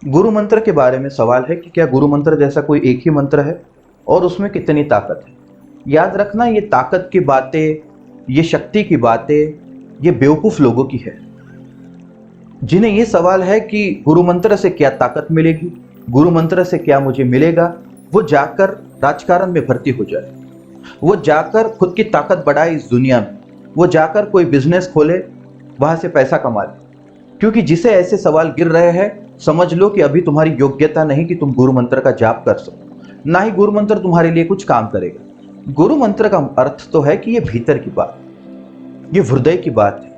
गुरु मंत्र के बारे में सवाल है कि क्या गुरु मंत्र जैसा कोई एक ही मंत्र है और उसमें कितनी ताकत है। याद रखना, ये ताकत की बातें, ये शक्ति की बातें, ये बेवकूफ लोगों की है जिन्हें ये सवाल है कि गुरु मंत्र से क्या ताकत मिलेगी, गुरु मंत्र से क्या मुझे मिलेगा। वो जाकर राजकारण में भर्ती हो जाए, वो जाकर खुद की ताकत बढ़ाए इस दुनिया में, वो जाकर कोई बिजनेस खोले, वहां से पैसा कमा ले। क्योंकि जिसे ऐसे सवाल गिर रहे हैं, समझ लो कि अभी तुम्हारी योग्यता नहीं कि तुम गुरु मंत्र का जाप कर सको, ना ही गुरु मंत्र तुम्हारे लिए कुछ काम करेगा। गुरु मंत्र का अर्थ तो है कि ये भीतर की बात, ये हृदय की बात है।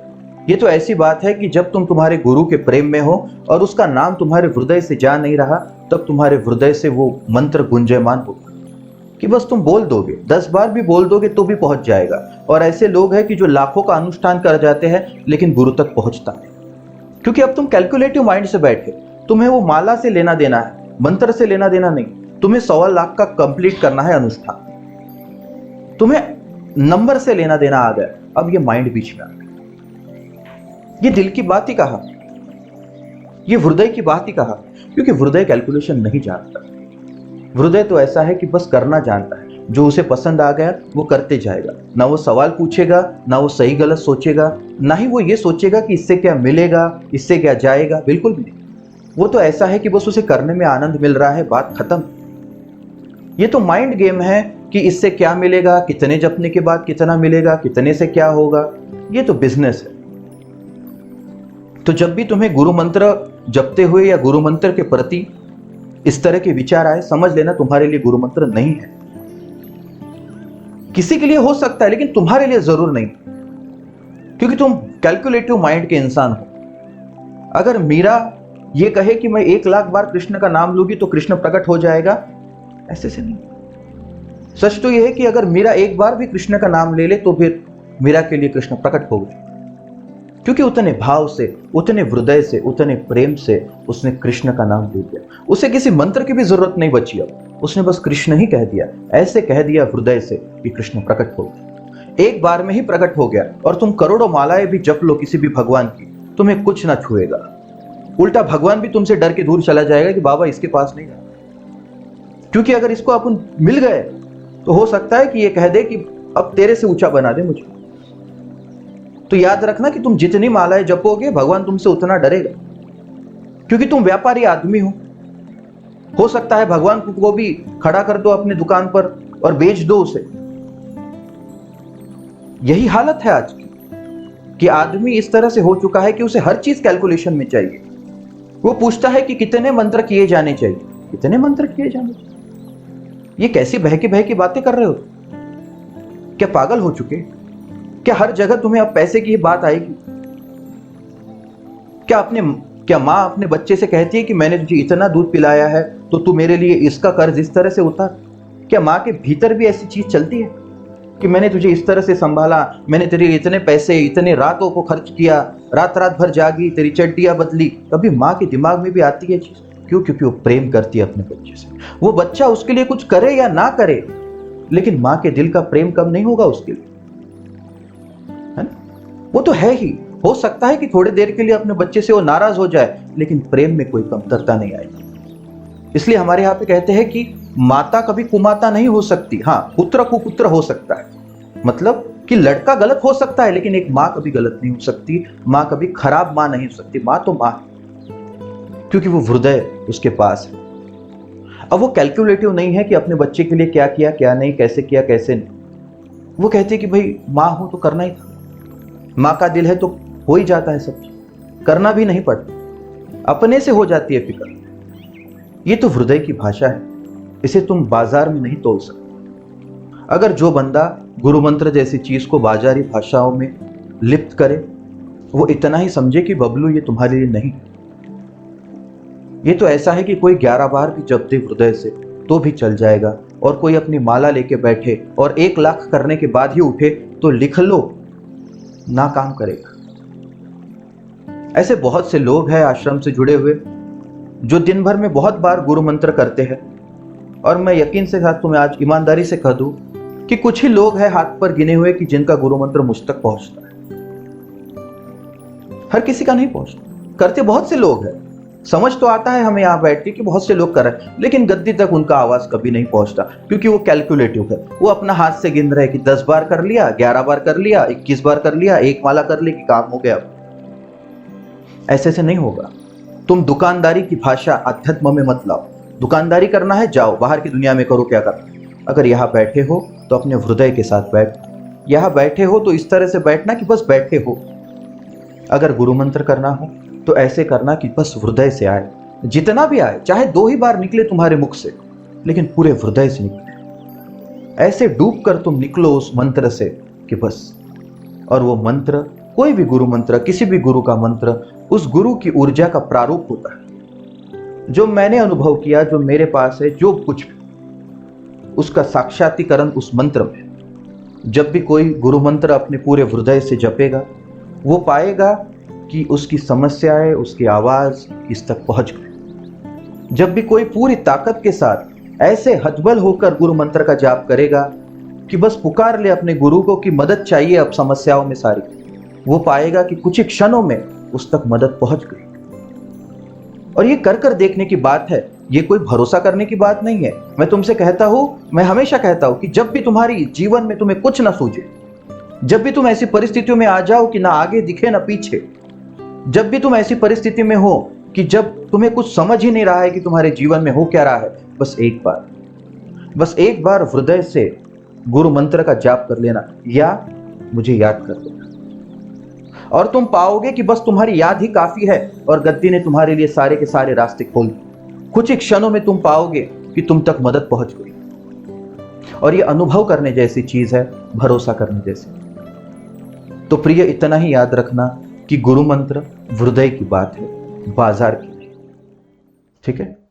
ये तो ऐसी बात है कि जब तुम तुम्हारे गुरु के प्रेम में हो और उसका नाम तुम्हारे हृदय से जा नहीं रहा, तब तुम्हारे हृदय से वो मंत्र गुंजयमान होगा कि बस तुम बोल दोगे, 10 बार भी बोल दोगे तो भी पहुंच जाएगा। और ऐसे लोग हैं कि जो लाखों का अनुष्ठान कर जाते हैं लेकिन गुरु तक पहुंचता नहीं, क्योंकि अब तुम कैलकुलेटिव माइंड से बैठे। तुम्हें वो माला से लेना देना है, मंत्र से लेना देना नहीं। तुम्हें 1.25 लाख का कंप्लीट करना है अनुष्ठान, तुम्हें नंबर से लेना देना आ गया। अब ये माइंड बीच में आ गया, ये दिल की बात ही कहा, ये हृदय की बात ही कहा। क्योंकि हृदय कैलकुलेशन नहीं जानता, हृदय तो ऐसा है कि बस करना जानता है। जो उसे पसंद आ गया वो करते जाएगा, ना वो सवाल पूछेगा, ना वो सही गलत सोचेगा, ना ही वो ये सोचेगा कि इससे क्या मिलेगा, इससे क्या जाएगा, बिल्कुल भी नहीं। वो तो ऐसा है कि बस उसे करने में आनंद मिल रहा है, बात खत्म। ये तो माइंड गेम है कि इससे क्या मिलेगा, कितने जपने के बाद कितना मिलेगा, कितने से क्या होगा, ये तो बिजनेस है। तो जब भी तुम्हें गुरु मंत्र जपते हुए या गुरु मंत्र के प्रति इस तरह के विचार आए, समझ लेना तुम्हारे लिए गुरु मंत्र नहीं है। किसी के लिए हो सकता है लेकिन तुम्हारे लिए जरूर नहीं, क्योंकि तुम कैलकुलेटिव माइंड के इंसान हो। अगर मीरा ये कहे कि मैं 1 लाख बार कृष्ण का नाम लूंगी तो कृष्ण प्रकट हो जाएगा, ऐसे से नहीं। सच तो यह है कि अगर मीरा एक बार भी कृष्ण का नाम ले ले तो फिर मीरा के लिए कृष्ण प्रकट हो गए, क्योंकि उतने भाव से, उतने हृदय से, उतने प्रेम से उसने कृष्ण का नाम ले दिया। उसे किसी मंत्र की भी जरूरत नहीं बची, अब उसने बस कृष्ण ही कह दिया, ऐसे कह दिया हृदय से कि कृष्ण प्रकट हो गया। एक बार में ही प्रकट हो गया। और तुम करोड़ों मालाएं भी जप लो किसी भी भगवान की, तुम्हें कुछ ना छुएगा। उल्टा भगवान भी तुमसे डर के दूर चला जाएगा कि बाबा इसके पास नहीं जाना, क्योंकि अगर इसको अपन मिल गए तो हो सकता है कि ये कह दे कि अब तेरे से ऊंचा बना दे मुझे। तो याद रखना कि तुम जितनी मालाएं जपोगे भगवान तुमसे उतना डरेगा, क्योंकि तुम व्यापारी आदमी हो सकता है भगवान को भी खड़ा कर दो अपनी दुकान पर और बेच दो उसे। यही हालत है आज की कि आदमी इस तरह से हो चुका है कि उसे हर चीज कैलकुलेशन में चाहिए। वो पूछता है कि कितने मंत्र किए जाने चाहिए, कितने मंत्र किए जाने चाहिए। ये कैसी बहकी बातें कर रहे हो? क्या पागल हो चुके? क्या हर जगह तुम्हें अब पैसे की ही बात आएगी? क्या माँ अपने बच्चे से कहती है कि मैंने तुझे इतना दूध पिलाया है तो तू मेरे लिए इसका कर्ज इस तरह से उतार? क्या माँ के भीतर भी ऐसी चीज चलती है कि मैंने तुझे इस तरह से संभाला, मैंने तेरे लिए इतने पैसे, इतने रातों को खर्च किया, रात रात भर जागी, तेरी चड्डियां बदली? कभी माँ के दिमाग में भी आती है चीज? क्यों? क्योंकि वो प्रेम करती है अपने बच्चे से। वो बच्चा उसके लिए कुछ करे या ना करे, लेकिन माँ के दिल का प्रेम कम नहीं होगा उसके लिए, है ना? वो तो है ही। हो सकता है कि थोड़ी देर के लिए अपने बच्चे से वो नाराज हो जाए, लेकिन प्रेम में कोई कमतरता नहीं आएगी। इसलिए हमारे यहाँ पे कहते हैं कि माता कभी कुमाता नहीं हो सकती। हाँ, पुत्र कुपुत्र हो सकता है, मतलब कि लड़का गलत हो सकता है, लेकिन एक माँ कभी गलत नहीं हो सकती। माँ कभी खराब माँ नहीं हो सकती। माँ तो माँ है, क्योंकि वो हृदय उसके पास है। अब वो कैलकुलेटिव नहीं है कि अपने बच्चे के लिए क्या किया, क्या नहीं, कैसे किया, कैसे नहीं। वो कहती है कि भाई माँ हो तो करना ही था, माँ का दिल है तो हो ही जाता है सब, करना भी नहीं पड़ता, अपने से हो जाती है फिक्र। ये तो हृदय की भाषा है, इसे तुम बाजार में नहीं तोल सकते। अगर जो बंदा गुरु मंत्र जैसी चीज को बाजारी भाषाओं में लिप्त करे, वो इतना ही समझे कि बबलू ये तुम्हारे लिए नहीं। ये तो ऐसा है कि कोई 11 बार भी जप दे हृदय से तो भी चल जाएगा, और कोई अपनी माला लेके बैठे और 1 लाख करने के बाद ही उठे तो लिख लो ना काम करेगा। ऐसे बहुत से लोग हैं आश्रम से जुड़े हुए जो दिन भर में बहुत बार गुरु मंत्र करते हैं, और मैं यकीन से साथ तुम्हें आज ईमानदारी से कह दूं कि कुछ ही लोग हैं हाथ पर गिने हुए कि जिनका गुरु मंत्र मुझ तक पहुंचता है। हर किसी का नहीं पहुंचता। करते बहुत से लोग हैं, समझ तो आता है हमें यहाँ बैठ के कि बहुत से लोग कर रहे हैं, लेकिन गद्दी तक उनका आवाज कभी नहीं पहुंचता, क्योंकि वो कैलकुलेटिव है। वो अपना हाथ से गिन रहे कि 10 बार कर लिया, 11 बार कर लिया, 21 बार कर लिया, एक माला कर ली कि काम हो गया। ऐसे से नहीं होगा। तुम दुकानदारी की भाषा अध्यात्म में मत लाओ। दुकानदारी करना है, जाओ बाहर की दुनिया में करो, क्या करना। अगर यहाँ बैठे हो तो अपने हृदय के साथ बैठ। यहाँ बैठे हो तो इस तरह से बैठना कि बस बैठे हो। अगर गुरु मंत्र करना हो तो ऐसे करना कि बस हृदय से आए, जितना भी आए, चाहे 2 ही बार निकले तुम्हारे मुख से, लेकिन पूरे हृदय से निकले। ऐसे डूब कर तुम निकलो उस मंत्र से कि बस। और वो मंत्र, कोई भी गुरु मंत्र, किसी भी गुरु का मंत्र, उस गुरु की ऊर्जा का प्रारूप होता है। जो मैंने अनुभव किया, जो मेरे पास है, जो कुछ भी, उसका साक्षात्कीकरण उस मंत्र में। जब भी कोई गुरु मंत्र अपने पूरे हृदय से जपेगा, वो पाएगा कि उसकी समस्याएं, उसकी आवाज इस तक पहुंच गई। जब भी कोई पूरी ताकत के साथ ऐसे हतबल होकर गुरु मंत्र का जाप करेगा कि बस पुकार ले अपने गुरु को कि मदद चाहिए अब समस्याओं में सारी, वो पाएगा कि कुछ ही क्षणों में उस तक मदद पहुंच गई। और ये कर कर देखने की बात है, ये कोई भरोसा करने की बात नहीं है। मैं तुमसे कहता हूं, मैं हमेशा कहता हूं कि जब भी तुम्हारी जीवन में तुम्हें कुछ ना सूझे, जब भी तुम ऐसी परिस्थितियों में आ जाओ कि ना आगे दिखे ना पीछे, जब भी तुम ऐसी परिस्थिति में हो कि जब तुम्हें कुछ समझ ही नहीं रहा है कि तुम्हारे जीवन में हो क्या रहा है, बस एक बार हृदय से गुरु मंत्र का जाप कर लेना या मुझे याद कर लेना, और तुम पाओगे कि बस तुम्हारी याद ही काफी है और गद्दी ने तुम्हारे लिए सारे के सारे रास्ते खोल दिए। कुछ ही क्षणों में तुम पाओगे कि तुम तक मदद पहुंच गई। और ये अनुभव करने जैसी चीज है, भरोसा करने जैसी। तो प्रिय, इतना ही याद रखना कि गुरु मंत्र हृदय की बात है, बाजार की नहीं। ठीक है।